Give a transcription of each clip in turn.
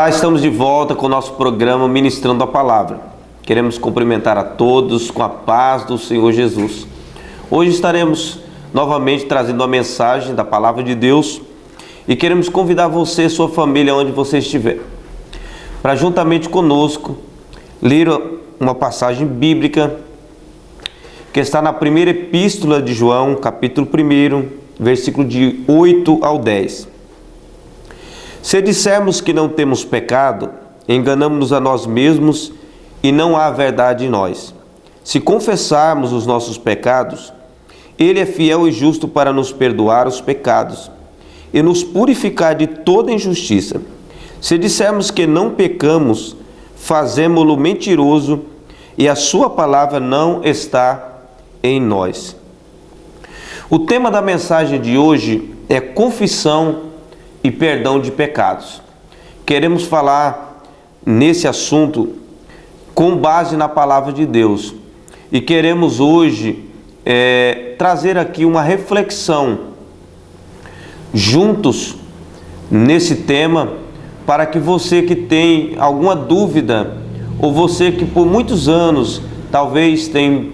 Olá, estamos de volta com o nosso programa Ministrando a Palavra. Queremos cumprimentar a todos com a paz do Senhor Jesus. Hoje estaremos novamente trazendo a mensagem da Palavra de Deus e queremos convidar você e sua família, onde você estiver, para juntamente conosco ler uma passagem bíblica que está na primeira epístola de João, capítulo 1, versículo de 8 ao 10. Se dissermos que não temos pecado, enganamos-nos a nós mesmos e não há verdade em nós. Se confessarmos os nossos pecados, Ele é fiel e justo para nos perdoar os pecados e nos purificar de toda injustiça. Se dissermos que não pecamos, fazemo-lo mentiroso e a sua palavra não está em nós. O tema da mensagem de hoje é confissão e perdão de pecados. Queremos falar nesse assunto com base na palavra de Deus e queremos hoje trazer aqui uma reflexão juntos nesse tema, para que você que tem alguma dúvida ou você que por muitos anos talvez tem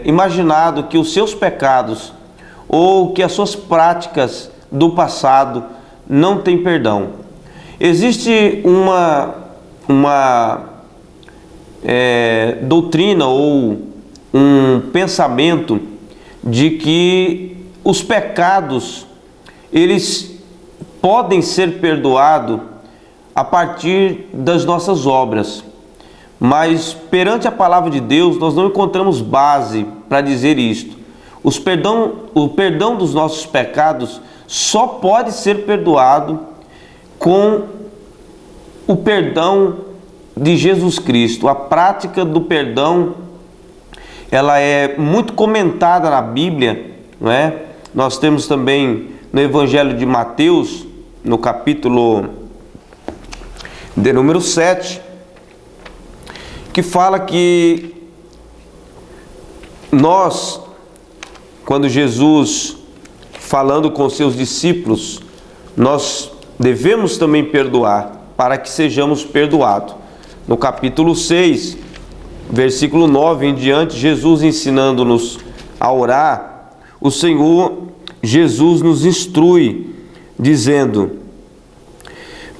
imaginado que os seus pecados ou que as suas práticas do passado não tem perdão. Existe uma doutrina ou um pensamento de que os pecados eles podem ser perdoados a partir das nossas obras, mas perante a palavra de Deus nós não encontramos base para dizer isto. O perdão dos nossos pecados só pode ser perdoado com o perdão de Jesus Cristo. A prática do perdão, ela é muito comentada na Bíblia, não é? Nós temos também no Evangelho de Mateus, no capítulo de número 7, que fala que nós, quando Jesus falando com seus discípulos, nós devemos também perdoar para que sejamos perdoados. No capítulo 6, versículo 9 em diante, Jesus ensinando-nos a orar, o Senhor Jesus nos instrui, dizendo: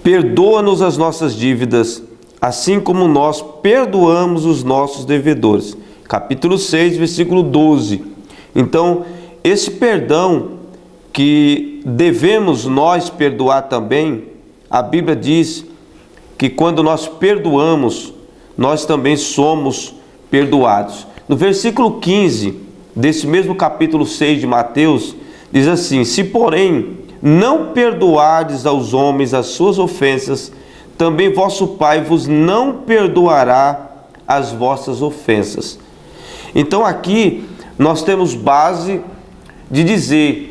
perdoa-nos as nossas dívidas, assim como nós perdoamos os nossos devedores. Capítulo 6, versículo 12. Então, esse perdão que devemos nós perdoar também, a Bíblia diz que quando nós perdoamos, nós também somos perdoados. No versículo 15 desse mesmo capítulo 6 de Mateus, diz assim: se porém não perdoardes aos homens as suas ofensas, também vosso Pai vos não perdoará as vossas ofensas. Então aqui nós temos base de dizer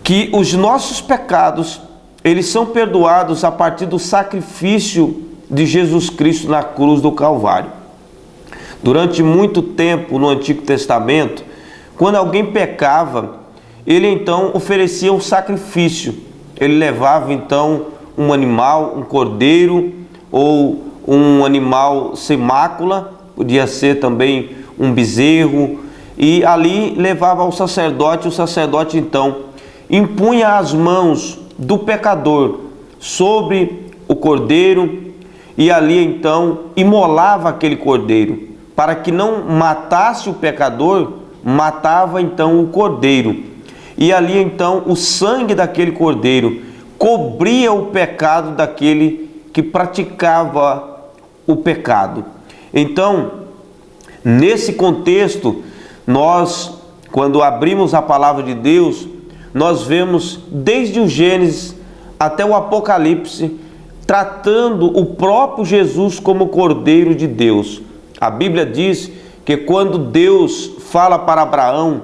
que os nossos pecados, eles são perdoados a partir do sacrifício de Jesus Cristo na cruz do Calvário. Durante muito tempo no Antigo Testamento, quando alguém pecava, ele então oferecia um sacrifício. Ele levava então um animal, um cordeiro ou um animal sem mácula, podia ser também um bezerro, e ali levava ao sacerdote. O sacerdote então impunha as mãos do pecador sobre o cordeiro e ali então imolava aquele cordeiro. Para que não matasse o pecador, matava então o cordeiro. E ali então o sangue daquele cordeiro cobria o pecado daquele que praticava o pecado. Então, nesse contexto, nós, quando abrimos a palavra de Deus, nós vemos desde o Gênesis até o Apocalipse, tratando o próprio Jesus como Cordeiro de Deus. A Bíblia diz que quando Deus fala para Abraão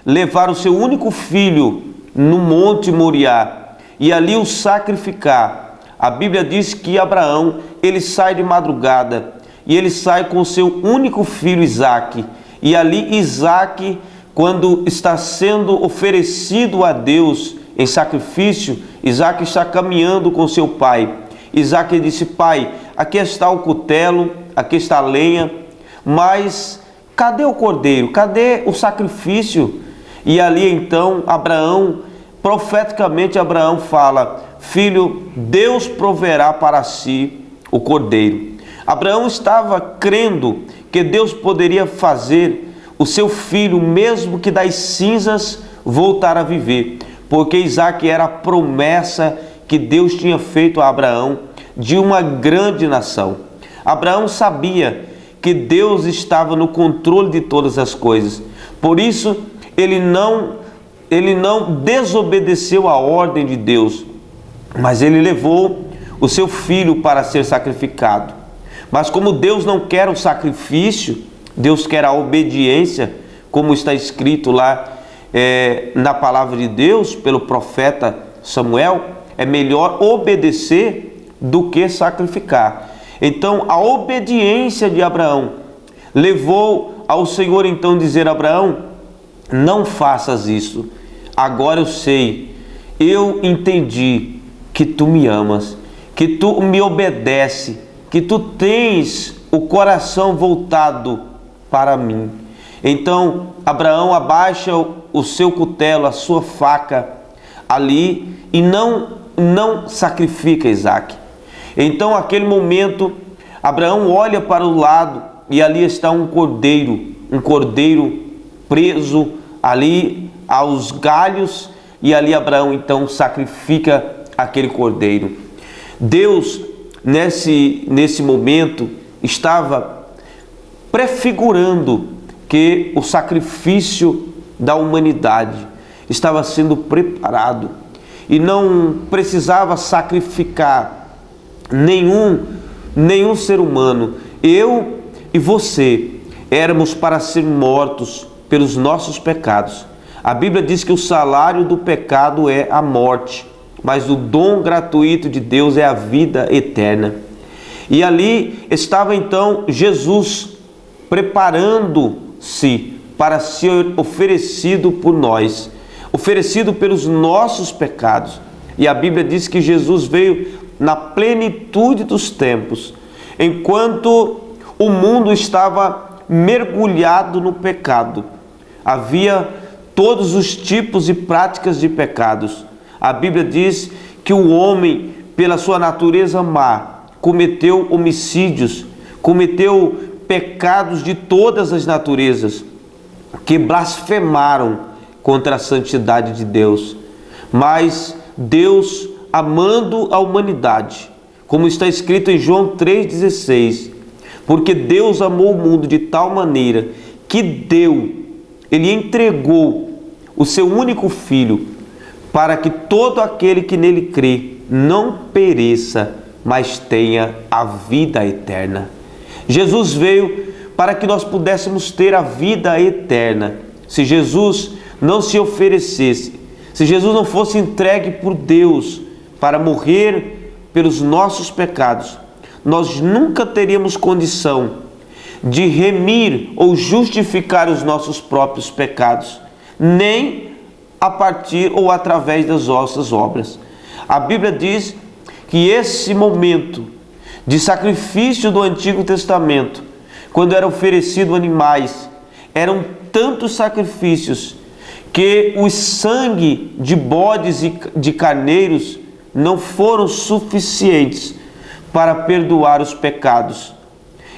levar o seu único filho no Monte Moriá e ali o sacrificar, a Bíblia diz que Abraão, ele sai de madrugada e ele sai com o seu único filho Isaque, e ali Isaque, quando está sendo oferecido a Deus em sacrifício, Isaque está caminhando com seu pai. Isaac disse: pai, aqui está o cutelo, aqui está a lenha, mas cadê o cordeiro? Cadê o sacrifício? E ali então Abraão, profeticamente Abraão fala: filho, Deus proverá para si o cordeiro. Abraão estava crendo que Deus poderia fazer o seu filho, mesmo que das cinzas, voltar a viver, porque Isaac era a promessa que Deus tinha feito a Abraão de uma grande nação. Abraão sabia que Deus estava no controle de todas as coisas, por isso ele não desobedeceu a ordem de Deus, mas ele levou o seu filho para ser sacrificado. Mas como Deus não quer o sacrifício, Deus quer a obediência, como está escrito lá na palavra de Deus, pelo profeta Samuel, é melhor obedecer do que sacrificar. Então a obediência de Abraão levou ao Senhor então dizer: Abraão, não faças isso, agora eu sei, eu entendi que tu me amas, que tu me obedece, que tu tens o coração voltado para mim. Então Abraão abaixa o seu cutelo, a sua faca ali e não sacrifica Isaac. Então naquele momento Abraão olha para o lado e ali está um cordeiro preso ali aos galhos, e ali Abraão então sacrifica aquele cordeiro. Deus nesse momento estava prefigurando que o sacrifício da humanidade estava sendo preparado e não precisava sacrificar nenhum ser humano. Eu e você éramos para ser mortos pelos nossos pecados. A Bíblia diz que o salário do pecado é a morte, mas o dom gratuito de Deus é a vida eterna. E ali estava então Jesus preparando-se para ser oferecido por nós, oferecido pelos nossos pecados. E a Bíblia diz que Jesus veio na plenitude dos tempos, enquanto o mundo estava mergulhado no pecado. Havia todos os tipos e práticas de pecados. A Bíblia diz que o homem, pela sua natureza má, cometeu homicídios, cometeu pecados de todas as naturezas, que blasfemaram contra a santidade de Deus. Mas Deus, amando a humanidade, como está escrito em João 3,16, porque Deus amou o mundo de tal maneira que Ele entregou o seu único Filho, para que todo aquele que nele crê não pereça, mas tenha a vida eterna. Jesus veio para que nós pudéssemos ter a vida eterna. Se Jesus não se oferecesse, se Jesus não fosse entregue por Deus para morrer pelos nossos pecados, nós nunca teríamos condição de remir ou justificar os nossos próprios pecados, nem a partir ou através das nossas obras. A Bíblia diz que esse momento de sacrifício do Antigo Testamento, quando eram oferecidos animais, eram tantos sacrifícios que o sangue de bodes e de carneiros não foram suficientes para perdoar os pecados.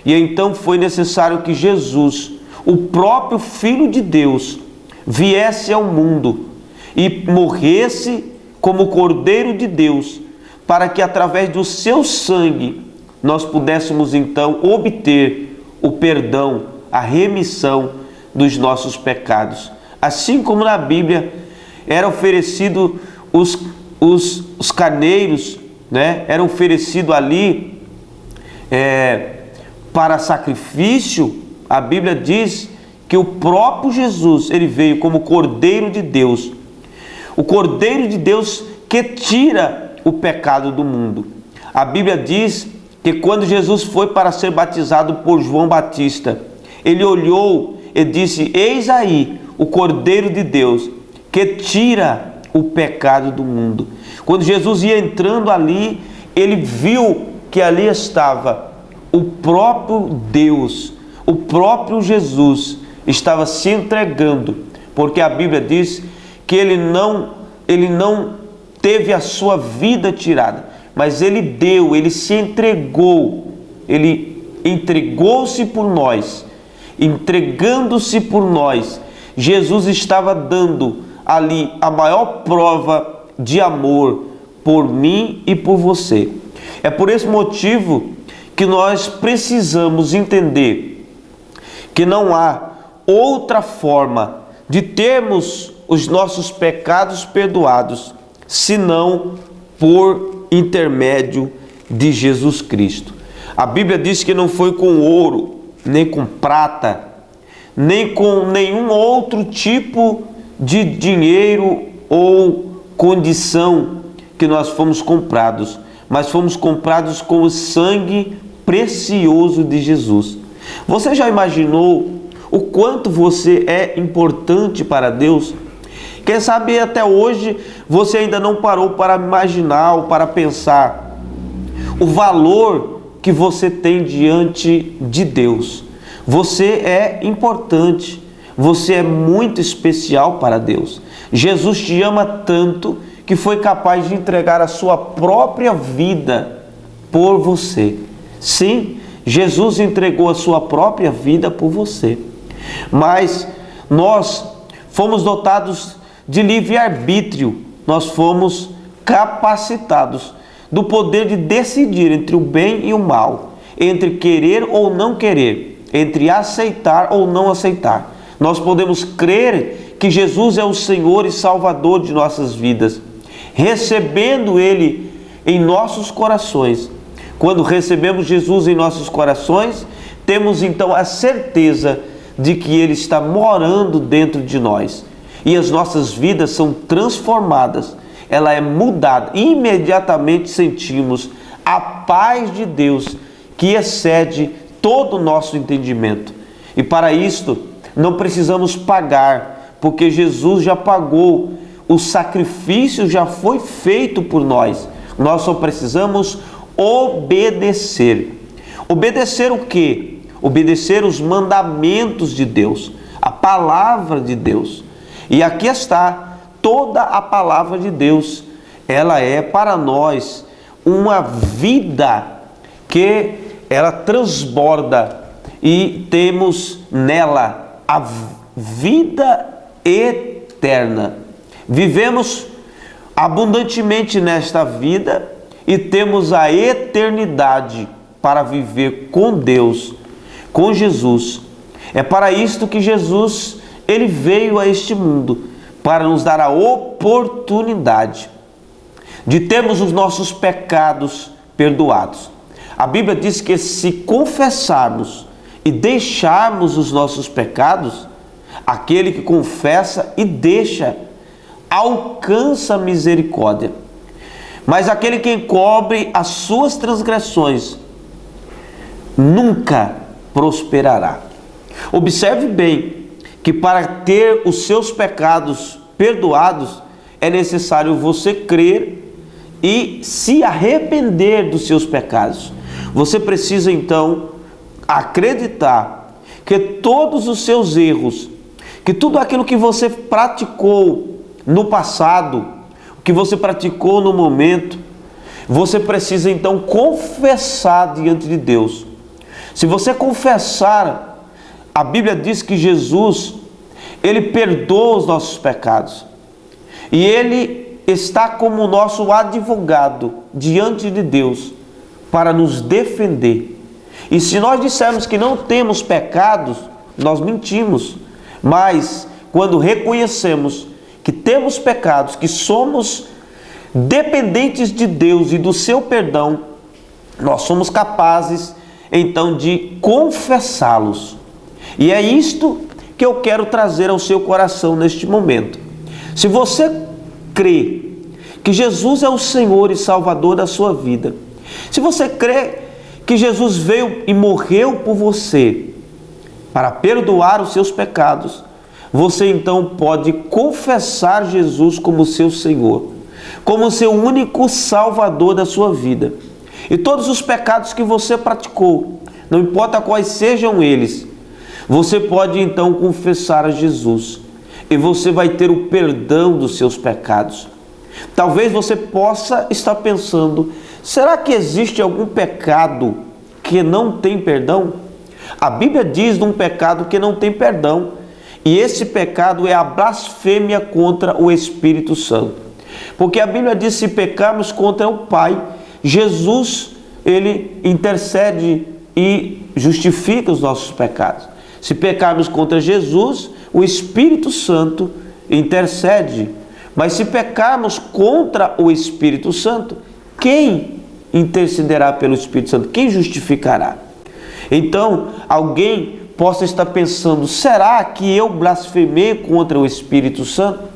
E então foi necessário que Jesus, o próprio Filho de Deus, viesse ao mundo e morresse como Cordeiro de Deus, para que através do seu sangue nós pudéssemos então obter o perdão, a remissão dos nossos pecados. Assim como na Bíblia era oferecido os carneiros, né? Era oferecido ali para sacrifício. A Bíblia diz que o próprio Jesus, ele veio como Cordeiro de Deus, o Cordeiro de Deus que tira o pecado do mundo. A Bíblia diz que quando Jesus foi para ser batizado por João Batista, ele olhou e disse: eis aí o Cordeiro de Deus que tira o pecado do mundo. Quando Jesus ia entrando ali, ele viu que ali estava o próprio Deus, o próprio Jesus estava se entregando, porque a Bíblia diz que ele não teve a sua vida tirada, mas ele se entregou, ele entregou-se por nós, entregando-se por nós. Jesus estava dando ali a maior prova de amor por mim e por você. É por esse motivo que nós precisamos entender que não há outra forma de termos os nossos pecados perdoados, senão por intermédio de Jesus Cristo. A Bíblia diz que não foi com ouro, nem com prata, nem com nenhum outro tipo de dinheiro ou condição que nós fomos comprados, mas fomos comprados com o sangue precioso de Jesus. Você já imaginou o quanto você é importante para Deus? Quem sabe até hoje você ainda não parou para imaginar ou para pensar o valor que você tem diante de Deus. Você é importante, você é muito especial para Deus. Jesus te ama tanto que foi capaz de entregar a sua própria vida por você. Sim, Jesus entregou a sua própria vida por você. Mas nós fomos dotados de livre-arbítrio, nós fomos capacitados do poder de decidir entre o bem e o mal, entre querer ou não querer, entre aceitar ou não aceitar. Nós podemos crer que Jesus é o Senhor e Salvador de nossas vidas, recebendo Ele em nossos corações. Quando recebemos Jesus em nossos corações, temos então a certeza de que Ele está morando dentro de nós. E as nossas vidas são transformadas, ela é mudada. Imediatamente sentimos a paz de Deus que excede todo o nosso entendimento. E para isto não precisamos pagar, porque Jesus já pagou, o sacrifício já foi feito por nós. Nós só precisamos obedecer. Obedecer o quê? Obedecer os mandamentos de Deus, a palavra de Deus. E aqui está toda a palavra de Deus. Ela é para nós uma vida que ela transborda e temos nela a vida eterna. Vivemos abundantemente nesta vida e temos a eternidade para viver com Deus, com Jesus. É para isto que Jesus, ele veio a este mundo, para nos dar a oportunidade de termos os nossos pecados perdoados. A Bíblia diz que se confessarmos e deixarmos os nossos pecados, aquele que confessa e deixa alcança a misericórdia. Mas aquele que encobre as suas transgressões nunca prosperará. Observe bem que para ter os seus pecados perdoados é necessário você crer e se arrepender dos seus pecados. Você precisa então acreditar que todos os seus erros, que tudo aquilo que você praticou no passado, que você praticou no momento, você precisa então confessar diante de Deus. Se você confessar, a Bíblia diz que Jesus, ele perdoa os nossos pecados. E ele está como nosso advogado diante de Deus para nos defender. E se nós dissermos que não temos pecados, nós mentimos. Mas quando reconhecemos que temos pecados, que somos dependentes de Deus e do seu perdão, nós somos capazes então de confessá-los. E é isto que eu quero trazer ao seu coração neste momento. Se você crê que Jesus é o Senhor e Salvador da sua vida, se você crê que Jesus veio e morreu por você para perdoar os seus pecados, você então pode confessar Jesus como seu Senhor. como seu único salvador da sua vida. E todos os pecados que você praticou, não importa quais sejam eles, você pode então confessar a Jesus e você vai ter o perdão dos seus pecados. Talvez você possa estar pensando, será que existe algum pecado que não tem perdão? A Bíblia diz de um pecado que não tem perdão, e esse pecado é a blasfêmia contra o Espírito Santo. Porque a Bíblia diz, se pecarmos contra o Pai, Jesus, ele intercede e justifica os nossos pecados. Se pecarmos contra Jesus, o Espírito Santo intercede. Mas se pecarmos contra o Espírito Santo, quem intercederá pelo Espírito Santo? Quem justificará? Então, alguém possa estar pensando, será que eu blasfemei contra o Espírito Santo?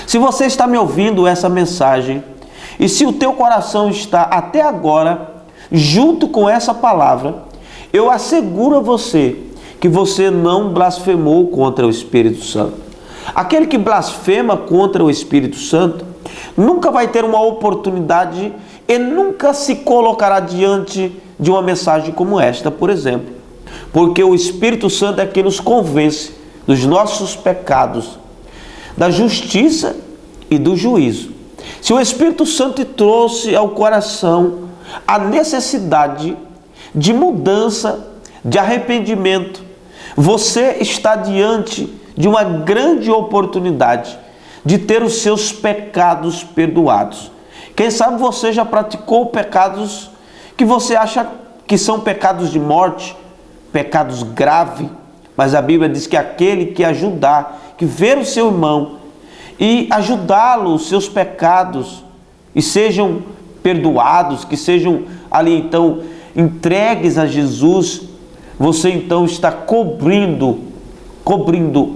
Se você está me ouvindo essa mensagem, e se o teu coração está até agora, junto com essa palavra, eu asseguro a você que você não blasfemou contra o Espírito Santo. Aquele que blasfema contra o Espírito Santo nunca vai ter uma oportunidade e nunca se colocará diante de uma mensagem como esta, por exemplo. Porque o Espírito Santo é quem nos convence dos nossos pecados, da justiça e do juízo. Se o Espírito Santo te trouxe ao coração a necessidade de mudança, de arrependimento, você está diante de uma grande oportunidade de ter os seus pecados perdoados. Quem sabe você já praticou pecados que você acha que são pecados de morte, pecados graves, mas a Bíblia diz que aquele que ajudar, que ver o seu irmão e ajudá-lo, os seus pecados, e sejam perdoados, que sejam ali então entregues a Jesus, você então está cobrindo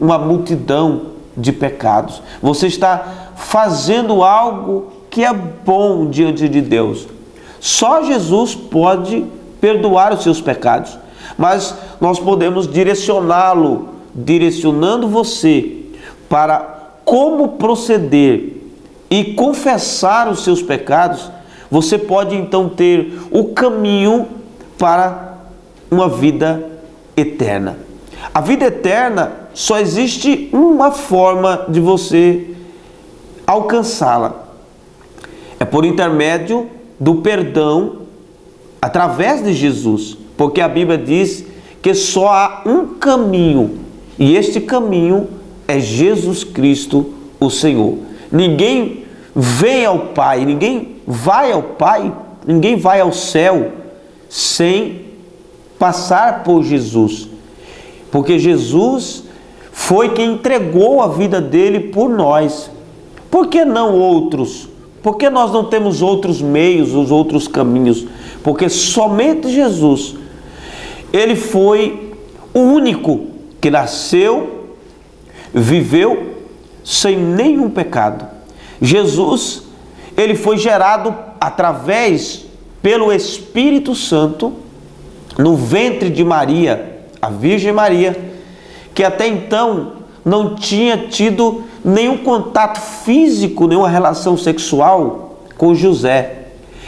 uma multidão de pecados. Você está fazendo algo que é bom diante de Deus. Só Jesus pode perdoar os seus pecados, mas nós podemos direcionando você para como proceder e confessar os seus pecados. Você pode então ter o caminho para uma vida eterna. A vida eterna só existe uma forma de você alcançá-la. É por intermédio do perdão através de Jesus. Porque a Bíblia diz que só há um caminho. E este caminho é Jesus Cristo, o Senhor. Ninguém vem ao Pai, ninguém vai ao Pai, ninguém vai ao céu sem passar por Jesus. Porque Jesus foi quem entregou a vida dele por nós. Por que não outros? Por que nós não temos outros meios, os outros caminhos? Porque somente Jesus, ele foi o único que nasceu, viveu sem nenhum pecado. Jesus, ele foi gerado pelo Espírito Santo no ventre de Maria, a Virgem Maria, que até então não tinha tido nenhum contato físico, nenhuma relação sexual com José.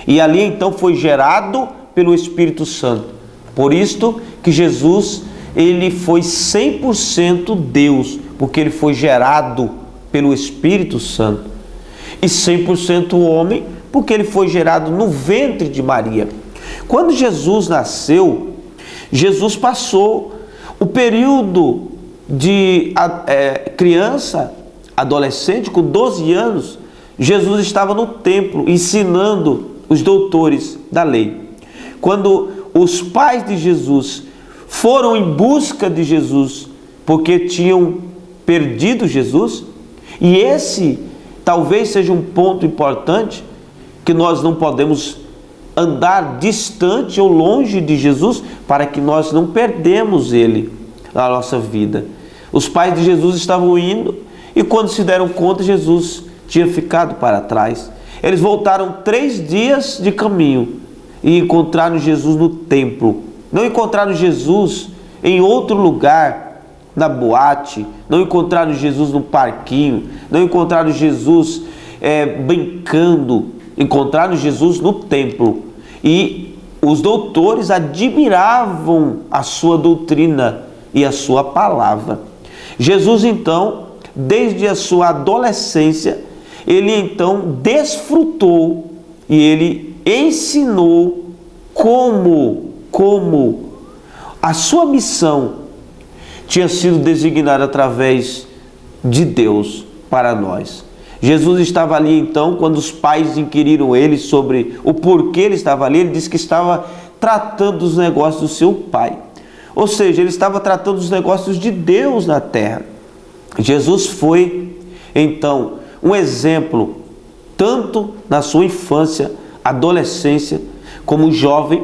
E ali então foi gerado pelo Espírito Santo. Por isto que Jesus, ele foi 100% Deus, porque ele foi gerado pelo Espírito Santo. E 100% homem, porque ele foi gerado no ventre de Maria. Quando Jesus nasceu, Jesus passou o período de criança, adolescente, com 12 anos, Jesus estava no templo ensinando os doutores da lei. Quando os pais de Jesus foram em busca de Jesus, porque tinham perdido Jesus, e esse talvez seja um ponto importante, que nós não podemos andar distante ou longe de Jesus, para que nós não perdemos ele na nossa vida. Os pais de Jesus estavam indo, e quando se deram conta, Jesus tinha ficado para trás. Eles voltaram 3 dias de caminho e encontraram Jesus no templo. Não encontraram Jesus em outro lugar, na boate, não encontraram Jesus no parquinho, não encontraram Jesus brincando, encontraram Jesus no templo e os doutores admiravam a sua doutrina e a sua palavra. Jesus então, desde a sua adolescência, ele então desfrutou e ele ensinou como a sua missão tinha sido designada através de Deus para nós. Jesus estava ali então, quando os pais inquiriram ele sobre o porquê ele estava ali, ele disse que estava tratando dos negócios do seu pai. Ou seja, ele estava tratando dos negócios de Deus na terra. Jesus foi então um exemplo, tanto na sua infância, adolescência, como jovem.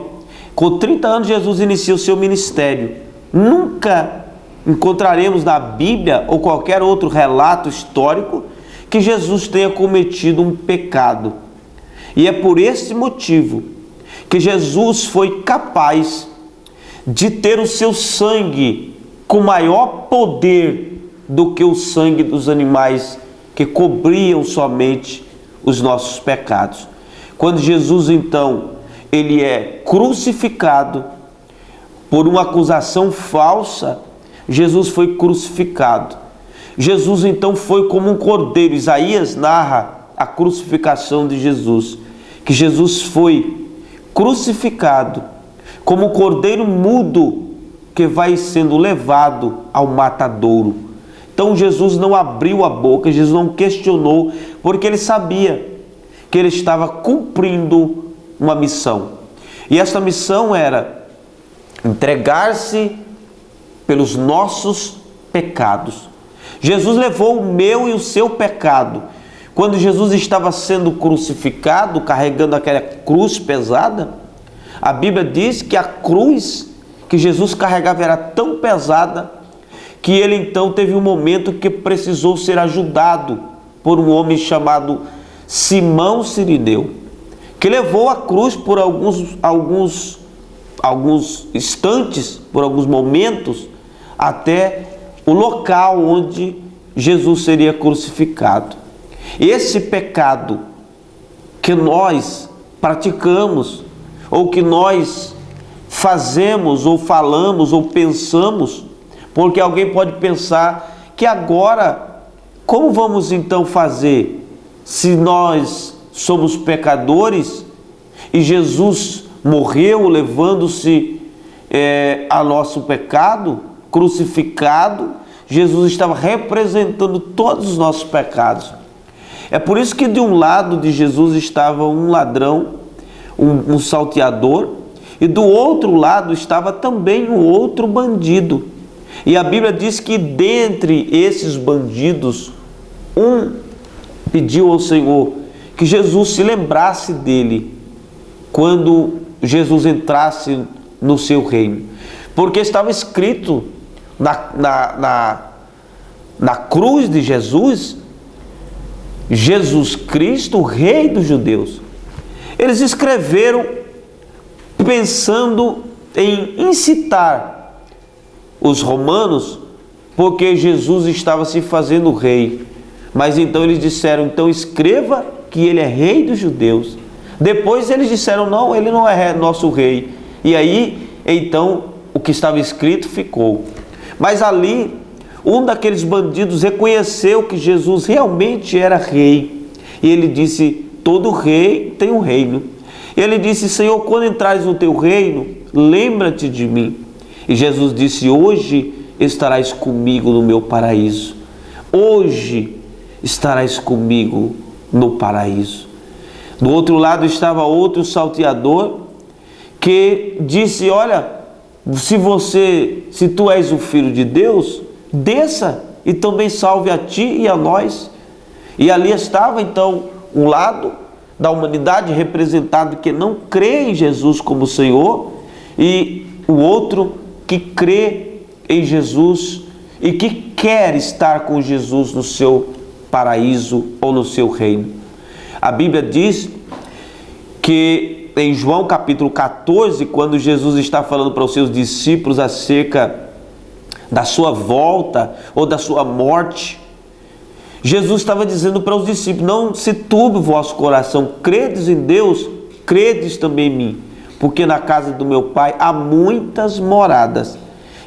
Com 30 anos, Jesus inicia o seu ministério. Nunca encontraremos na Bíblia ou qualquer outro relato histórico que Jesus tenha cometido um pecado. E é por esse motivo que Jesus foi capaz de ter o seu sangue com maior poder do que o sangue dos animais que cobriam somente os nossos pecados. Quando Jesus então, ele é crucificado por uma acusação falsa, Jesus foi crucificado. Jesus então foi como um cordeiro. Isaías narra a crucificação de Jesus, que Jesus foi crucificado como um cordeiro mudo que vai sendo levado ao matadouro. Então Jesus não abriu a boca, Jesus não questionou, porque ele sabia que ele estava cumprindo uma missão. E essa missão era entregar-se pelos nossos pecados. Jesus levou o meu e o seu pecado. Quando Jesus estava sendo crucificado, carregando aquela cruz pesada, a Bíblia diz que a cruz que Jesus carregava era tão pesada que ele então teve um momento que precisou ser ajudado por um homem chamado Simão Cirineu, que levou a cruz por alguns instantes, por alguns momentos, até o local onde Jesus seria crucificado. Esse pecado que nós praticamos, ou que nós fazemos, ou falamos, ou pensamos, porque alguém pode pensar que agora, como vamos então fazer se nós somos pecadores e Jesus morreu levando-se a nosso pecado, crucificado? Jesus estava representando todos os nossos pecados. É por isso que de um lado de Jesus estava um ladrão, um salteador, e do outro lado estava também um outro bandido. E a Bíblia diz que dentre esses bandidos, um pediu ao Senhor que Jesus se lembrasse dele quando Jesus entrasse no seu reino. Porque estava escrito na cruz de Jesus, Jesus Cristo, Rei dos Judeus. Eles escreveram pensando em incitar os romanos, porque Jesus estava se fazendo rei. Mas então eles disseram, então escreva que ele é Rei dos Judeus. Depois eles disseram, não, ele não é nosso rei. E aí, então, o que estava escrito ficou. Mas ali, um daqueles bandidos reconheceu que Jesus realmente era rei. E ele disse, todo rei tem um reino. E ele disse, Senhor, quando entrares no teu reino, lembra-te de mim. E Jesus disse, hoje estarás comigo no meu paraíso. Hoje estarás comigo no paraíso. Do outro lado estava outro salteador que disse, olha, se tu és o Filho de Deus, desça e também salve a ti e a nós. E ali estava então um lado da humanidade representado que não crê em Jesus como Senhor, e o outro que crê em Jesus e que quer estar com Jesus no seu paraíso ou no seu reino. A Bíblia diz que em João capítulo 14, quando Jesus está falando para os seus discípulos acerca da sua volta ou da sua morte, Jesus estava dizendo para os discípulos: não se turbe o vosso coração, credes em Deus, credes também em mim, porque na casa do meu Pai há muitas moradas.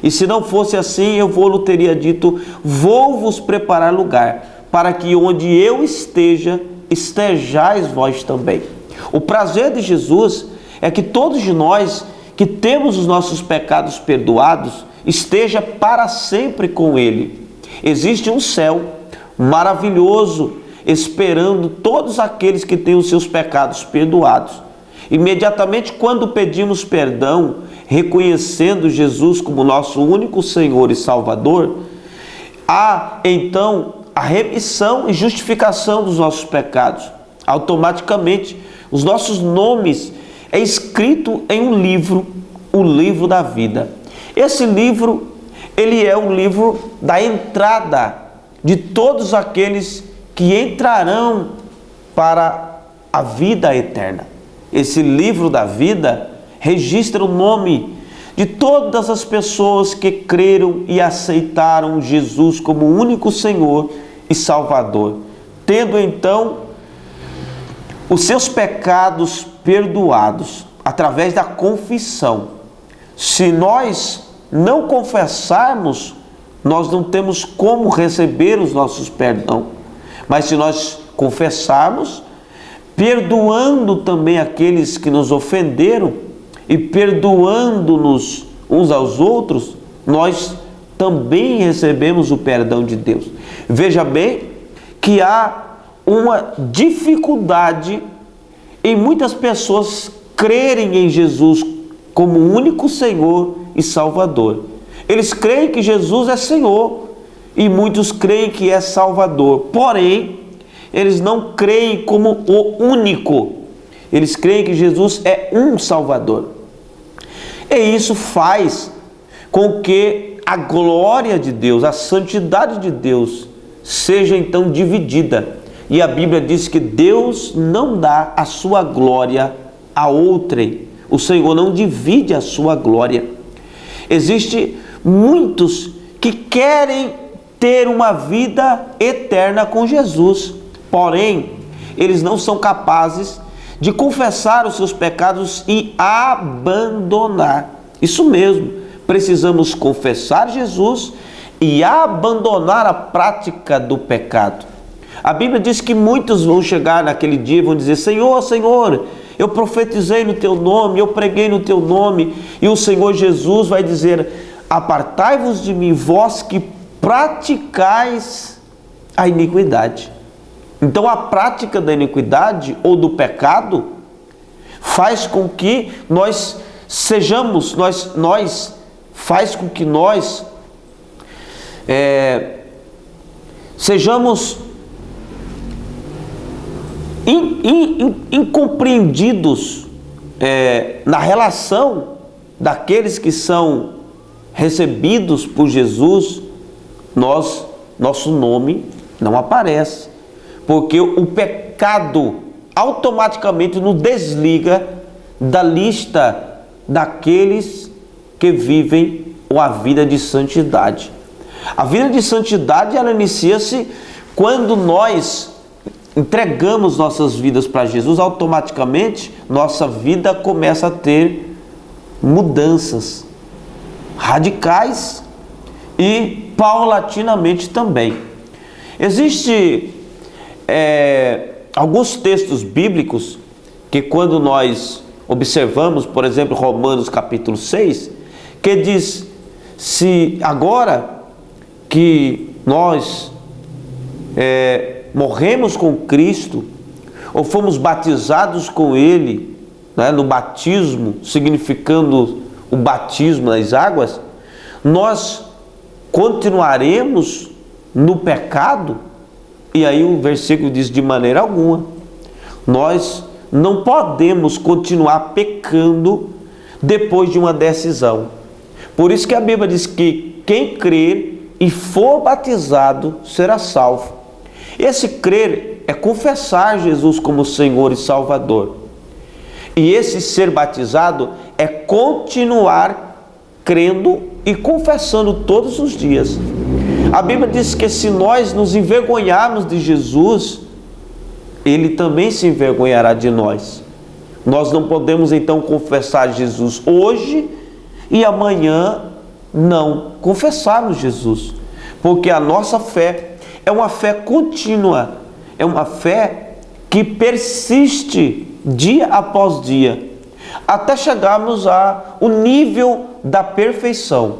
E se não fosse assim, eu vou-lhe teria dito: vou vos preparar lugar, para que onde eu esteja, estejais vós também. O prazer de Jesus é que todos nós que temos os nossos pecados perdoados, esteja para sempre com Ele. Existe um céu maravilhoso esperando todos aqueles que têm os seus pecados perdoados. Imediatamente quando pedimos perdão, reconhecendo Jesus como nosso único Senhor e Salvador, há então a remissão e justificação dos nossos pecados. Automaticamente os nossos nomes é escrito em um livro, o livro da vida. Esse livro, ele é o livro da entrada de todos aqueles que entrarão para a vida eterna. Esse livro da vida registra o nome de todas as pessoas que creram e aceitaram Jesus como único Senhor e Salvador, tendo então os seus pecados perdoados através da confissão. Se nós não confessarmos, nós não temos como receber os nossos perdão. Mas se nós confessarmos, perdoando também aqueles que nos ofenderam e perdoando-nos uns aos outros, nós também recebemos o perdão de Deus. Veja bem que há uma dificuldade em muitas pessoas crerem em Jesus como único Senhor e Salvador. Eles creem que Jesus é Senhor e muitos creem que é Salvador. Porém, eles não creem como o único. Eles creem que Jesus é um Salvador. E isso faz com que a glória de Deus, a santidade de Deus, seja então dividida. E a Bíblia diz que Deus não dá a sua glória a outrem. O Senhor não divide a sua glória. Existem muitos que querem ter uma vida eterna com Jesus. Porém, eles não são capazes de confessar os seus pecados e abandonar. Isso mesmo, precisamos confessar Jesus e abandonar a prática do pecado. A Bíblia diz que muitos vão chegar naquele dia e vão dizer: Senhor, Senhor, eu profetizei no Teu nome, eu preguei no Teu nome. E o Senhor Jesus vai dizer: apartai-vos de mim, vós que praticais a iniquidade. Então a prática da iniquidade ou do pecado faz com que nós sejamos, faz com que nós sejamos incompreendidos na relação daqueles que são recebidos por Jesus. Nosso nome não aparece, porque o pecado automaticamente nos desliga da lista daqueles que vivem a vida de santidade. A vida de santidade, ela inicia-se quando nós entregamos nossas vidas para Jesus. Automaticamente nossa vida começa a ter mudanças radicais e paulatinamente também. Existem alguns textos bíblicos que, quando nós observamos, por exemplo, Romanos capítulo 6, que diz: se agora que nós morremos com Cristo, ou fomos batizados com Ele, né, no batismo, significando o batismo nas águas, nós continuaremos no pecado? E aí o versículo diz: de maneira alguma. Nós não podemos continuar pecando depois de uma decisão. Por isso que a Bíblia diz que quem crer e for batizado será salvo. Esse crer é confessar Jesus como Senhor e Salvador. E esse ser batizado é continuar crendo e confessando todos os dias. A Bíblia diz que se nós nos envergonharmos de Jesus, Ele também se envergonhará de nós. Nós não podemos então confessar Jesus hoje e amanhã não confessarmos Jesus, porque a nossa fé é uma fé contínua, é uma fé que persiste dia após dia, até chegarmos ao nível da perfeição.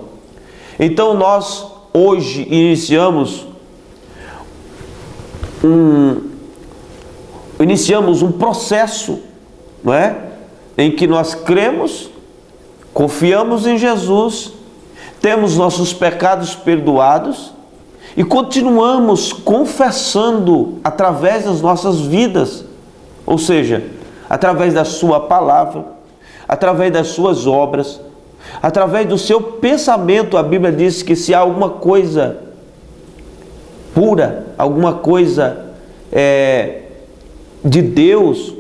Então nós hoje iniciamos um processo, não é? Em que nós cremos, confiamos em Jesus, temos nossos pecados perdoados e continuamos confessando através das nossas vidas, ou seja, através da sua palavra, através das suas obras, através do seu pensamento. A Bíblia diz que se há alguma coisa pura, alguma coisa de Deus,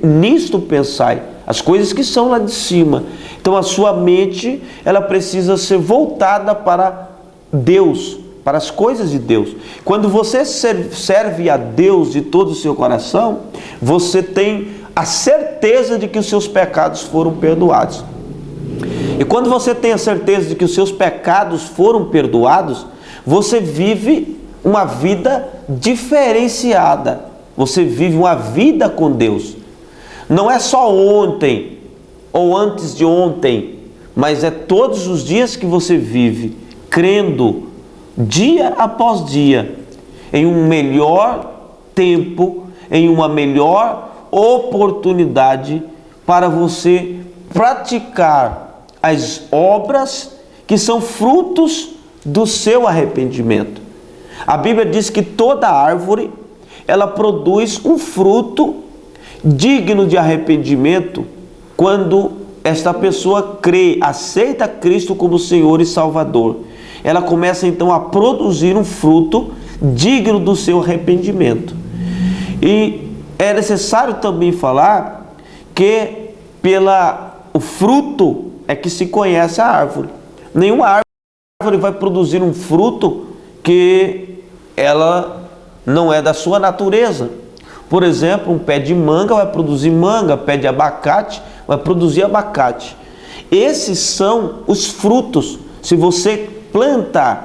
nisto pensai, as coisas que são lá de cima. Então a sua mente, ela precisa ser voltada para Deus, para as coisas de Deus. Quando você serve a Deus de todo o seu coração, você tem a certeza de que os seus pecados foram perdoados. E quando você tem a certeza de que os seus pecados foram perdoados, você vive uma vida diferenciada. Você vive uma vida com Deus. Não é só ontem ou antes de ontem, mas é todos os dias que você vive crendo, dia após dia, em um melhor tempo, em uma melhor oportunidade para você praticar as obras que são frutos do seu arrependimento. A Bíblia diz que toda árvore, ela produz um fruto digno de arrependimento quando esta pessoa crê, aceita Cristo como Senhor e Salvador. Ela começa então a produzir um fruto digno do seu arrependimento. E é necessário também falar que o fruto é que se conhece a árvore. Nenhuma árvore vai produzir um fruto que ela não é da sua natureza. Por exemplo, um pé de manga vai produzir manga, pé de abacate vai produzir abacate. Esses são os frutos. Se você planta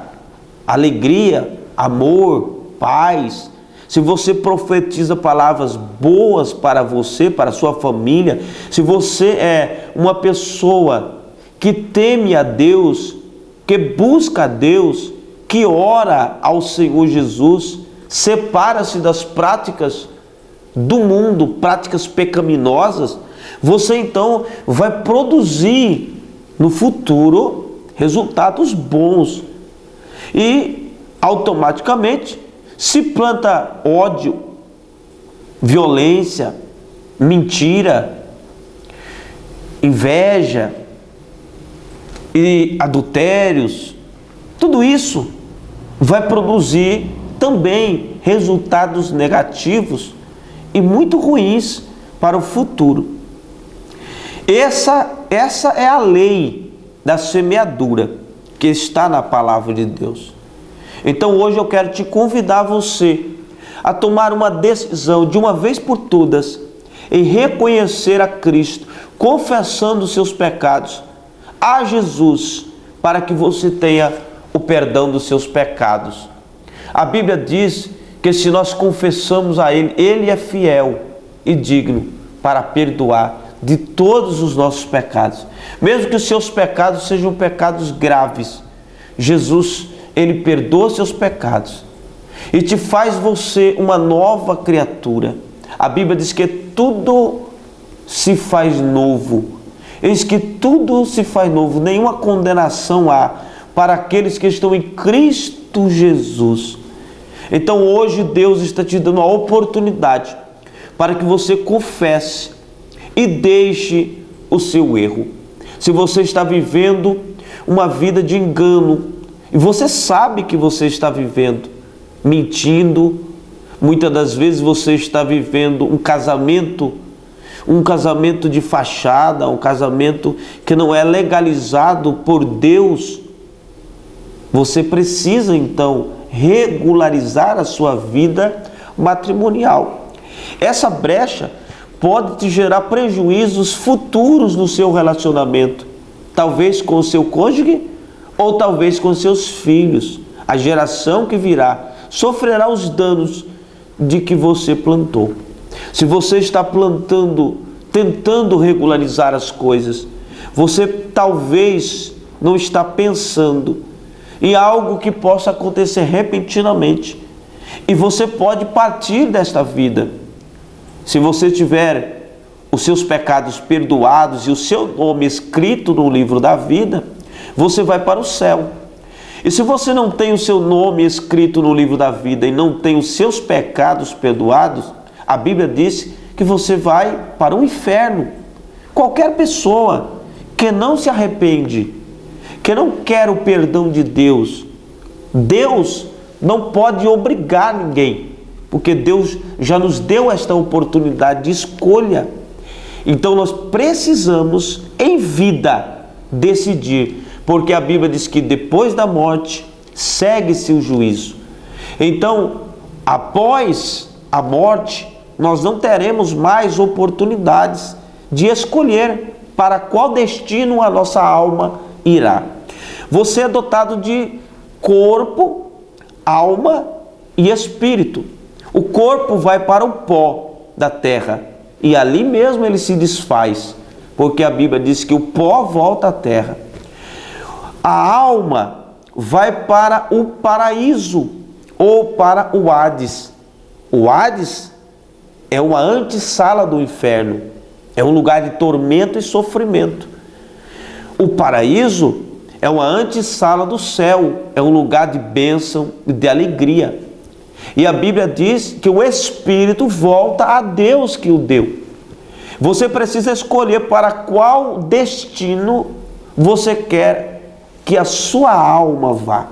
alegria, amor, paz, se você profetiza palavras boas para você, para a sua família, se você é uma pessoa que teme a Deus, que busca a Deus, que ora ao Senhor Jesus, separa-se das práticas do mundo, práticas pecaminosas, você então vai produzir no futuro resultados bons. E automaticamente, se planta ódio, violência, mentira, inveja e adultérios, tudo isso vai produzir também resultados negativos e muito ruins para o futuro. Essa é a lei da semeadura que está na palavra de Deus. Então hoje eu quero te convidar você a tomar uma decisão de uma vez por todas em reconhecer a Cristo, confessando os seus pecados a Jesus, para que você tenha o perdão dos seus pecados. A Bíblia diz que se nós confessamos a Ele, Ele é fiel e digno para perdoar de todos os nossos pecados. Mesmo que os seus pecados sejam pecados graves, Jesus, Ele perdoa seus pecados e te faz você uma nova criatura. A Bíblia diz que tudo se faz novo. Eis que tudo se faz novo, nenhuma condenação há para aqueles que estão em Cristo Jesus. Então hoje Deus está te dando a oportunidade para que você confesse e deixe o seu erro. Se você está vivendo uma vida de engano, e você sabe que você está vivendo mentindo, muitas das vezes você está vivendo um casamento de fachada, um casamento que não é legalizado por Deus, você precisa então regularizar a sua vida matrimonial. Essa brecha pode te gerar prejuízos futuros no seu relacionamento, talvez com o seu cônjuge ou talvez com seus filhos. A geração que virá sofrerá os danos de que você plantou. Se você está tentando regularizar as coisas, você talvez não está pensando em algo que possa acontecer repentinamente e você pode partir desta vida. Se você tiver os seus pecados perdoados e o seu nome escrito no livro da vida, você vai para o céu. E se você não tem o seu nome escrito no livro da vida e não tem os seus pecados perdoados, a Bíblia diz que você vai para o inferno. Qualquer pessoa que não se arrepende, que não quer o perdão de Deus, Deus não pode obrigar ninguém, porque Deus já nos deu esta oportunidade de escolha. Então nós precisamos em vida decidir, porque a Bíblia diz que depois da morte segue-se o juízo. Então, após a morte, nós não teremos mais oportunidades de escolher para qual destino a nossa alma irá. Você é dotado de corpo, alma e espírito. O corpo vai para o pó da terra e ali mesmo ele se desfaz, porque a Bíblia diz que o pó volta à terra. A alma vai para o paraíso ou para o Hades. O Hades é uma antessala do inferno, é um lugar de tormento e sofrimento. O paraíso é uma antessala do céu, é um lugar de bênção e de alegria. E a Bíblia diz que o espírito volta a Deus que o deu. Você precisa escolher para qual destino você quer que a sua alma vá.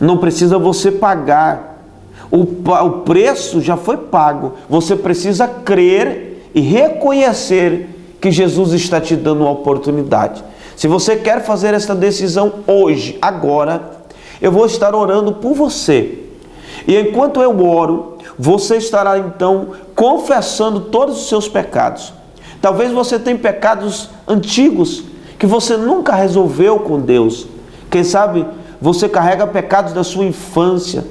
Não precisa você pagar. O preço já foi pago. Você precisa crer e reconhecer que Jesus está te dando uma oportunidade. Se você quer fazer esta decisão hoje, agora, eu vou estar orando por você. E enquanto eu oro, você estará então confessando todos os seus pecados. Talvez você tenha pecados antigos que você nunca resolveu com Deus. Quem sabe você carrega pecados da sua infância,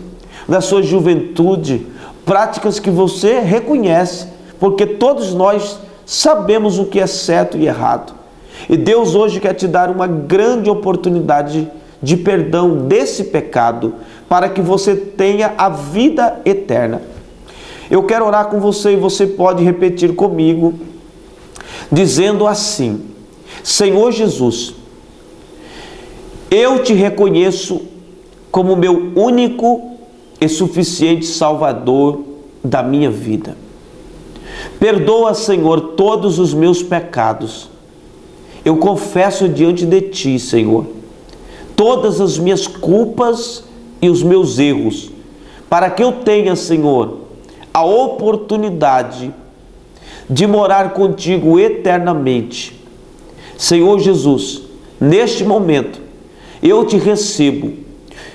da sua juventude, práticas que você reconhece, porque todos nós sabemos o que é certo e errado. E Deus hoje quer te dar uma grande oportunidade de perdão desse pecado, para que você tenha a vida eterna. Eu quero orar com você e você pode repetir comigo, dizendo assim: Senhor Jesus, eu te reconheço como meu único e suficiente Salvador da minha vida. Perdoa, Senhor, todos os meus pecados. Eu confesso diante de Ti, Senhor, todas as minhas culpas e os meus erros, para que eu tenha, Senhor, a oportunidade de morar contigo eternamente. Senhor Jesus, neste momento, eu te recebo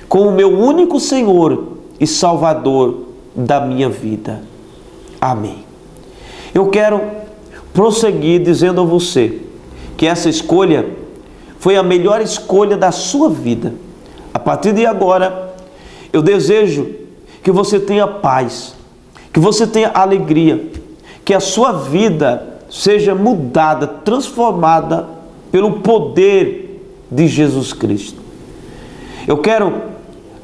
como o meu único Senhor e Salvador da minha vida. Amém. Eu quero prosseguir dizendo a você que essa escolha foi a melhor escolha da sua vida. A partir de agora, eu desejo que você tenha paz, que você tenha alegria, que a sua vida seja mudada, transformada pelo poder de Jesus Cristo. Eu quero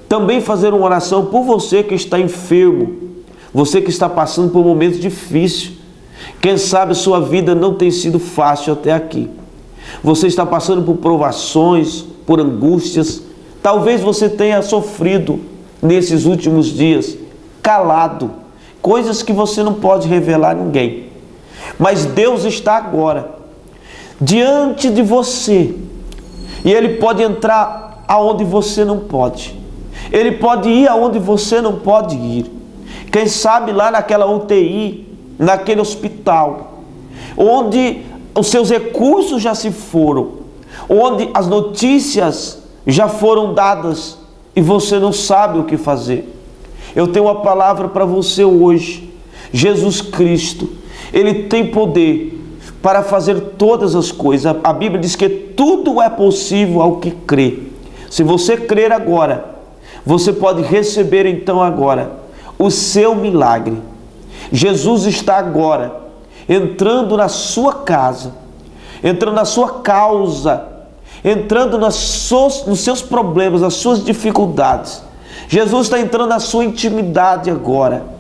também fazer uma oração por você que está enfermo, você que está passando por um momento difícil. Quem sabe sua vida não tem sido fácil até aqui. Você está passando por provações, por angústias. Talvez você tenha sofrido nesses últimos dias, calado, coisas que você não pode revelar a ninguém. Mas Deus está agora diante de você e Ele pode entrar aonde você não pode. Ele pode ir aonde você não pode ir. Quem sabe lá naquela UTI, naquele hospital, onde os seus recursos já se foram, onde as notícias já foram dadas e você não sabe o que fazer. Eu tenho uma palavra para você hoje. Jesus Cristo, Ele tem poder para fazer todas as coisas. A Bíblia diz que tudo é possível ao que crê. Se você crer agora, você pode receber então agora o seu milagre. Jesus está agora entrando na sua casa, entrando na sua causa, entrando nos seus problemas, nas suas dificuldades. Jesus está entrando na sua intimidade agora.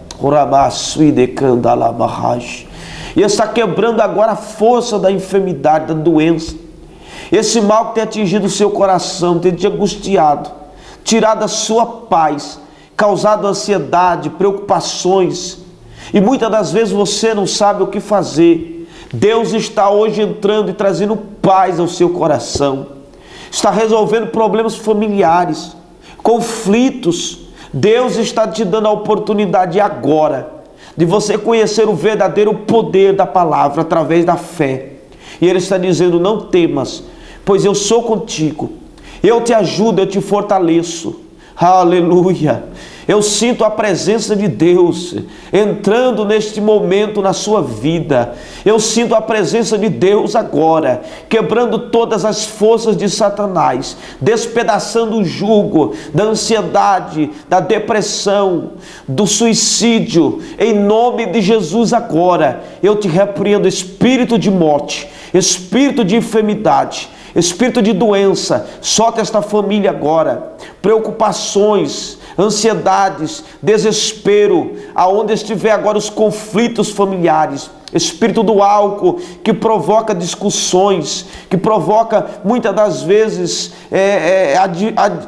E está quebrando agora a força da enfermidade, da doença. Esse mal que tem atingido o seu coração, tem te angustiado, tirado a sua paz, causado ansiedade, preocupações. E muitas das vezes você não sabe o que fazer. Deus está hoje entrando e trazendo paz ao seu coração. Está resolvendo problemas familiares, conflitos. Deus está te dando a oportunidade agora de você conhecer o verdadeiro poder da palavra através da fé. E Ele está dizendo: não temas, pois eu sou contigo. Eu te ajudo, eu te fortaleço. Aleluia! Eu sinto a presença de Deus entrando neste momento na sua vida. Eu sinto a presença de Deus agora, quebrando todas as forças de Satanás, despedaçando o jugo da ansiedade, da depressão, do suicídio. Em nome de Jesus agora, eu te repreendo espírito de morte, espírito de enfermidade, espírito de doença. Solta esta família agora. Preocupações, ansiedades, desespero, aonde estiver agora os conflitos familiares, espírito do álcool que provoca discussões, que provoca muitas das vezes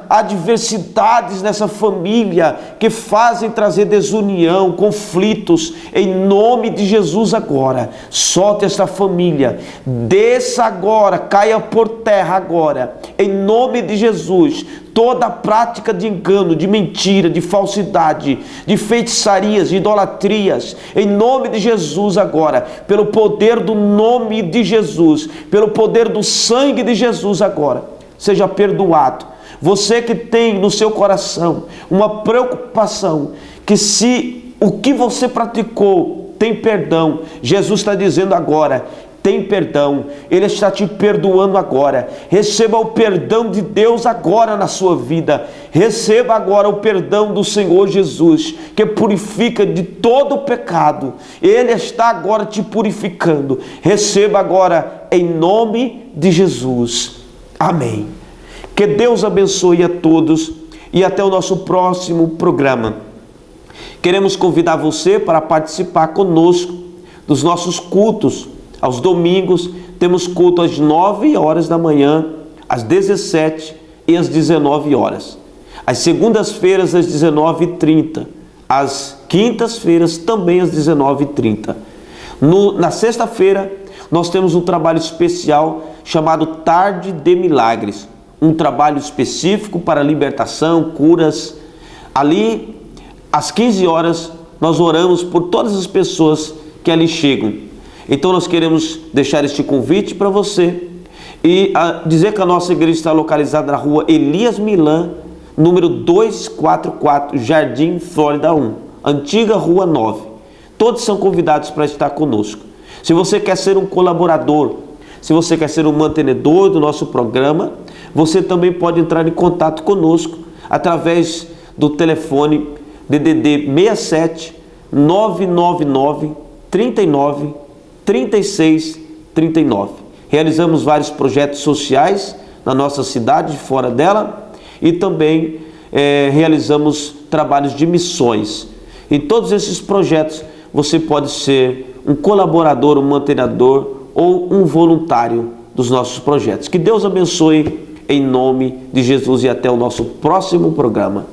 adversidades nessa família, que fazem trazer desunião, conflitos. Em nome de Jesus agora, solte esta família, desça agora, caia por terra agora, em nome de Jesus. Toda prática de engano, de mentira, de falsidade, de feitiçarias, de idolatrias, em nome de Jesus agora, pelo poder do nome de Jesus, pelo poder do sangue de Jesus agora, seja perdoado. Você que tem no seu coração uma preocupação, que se o que você praticou tem perdão, Jesus está dizendo agora: tem perdão, Ele está te perdoando agora. Receba o perdão de Deus agora na sua vida. Receba agora o perdão do Senhor Jesus, que purifica de todo o pecado. Ele está agora te purificando. Receba agora em nome de Jesus. Amém. Que Deus abençoe a todos e até o nosso próximo programa. Queremos convidar você para participar conosco dos nossos cultos. Aos domingos temos culto às 9 horas da manhã, às 17 e às 19 horas. Às segundas-feiras às 19h30. Às quintas-feiras também às 19h30. Na sexta-feira nós temos um trabalho especial chamado Tarde de Milagres. Um trabalho específico para libertação, curas. Ali, às 15 horas, nós oramos por todas as pessoas que ali chegam. Então nós queremos deixar este convite para você e dizer que a nossa igreja está localizada na rua Elias Milan, número 244, Jardim Flórida 1, antiga Rua 9. Todos são convidados para estar conosco. Se você quer ser um colaborador, se você quer ser um mantenedor do nosso programa, você também pode entrar em contato conosco através do telefone DDD 67 999 39 36 39. Realizamos vários projetos sociais na nossa cidade e fora dela, e também realizamos trabalhos de missões. Em todos esses projetos você pode ser um colaborador, um mantenedor ou um voluntário dos nossos projetos. Que Deus abençoe em nome de Jesus e até o nosso próximo programa.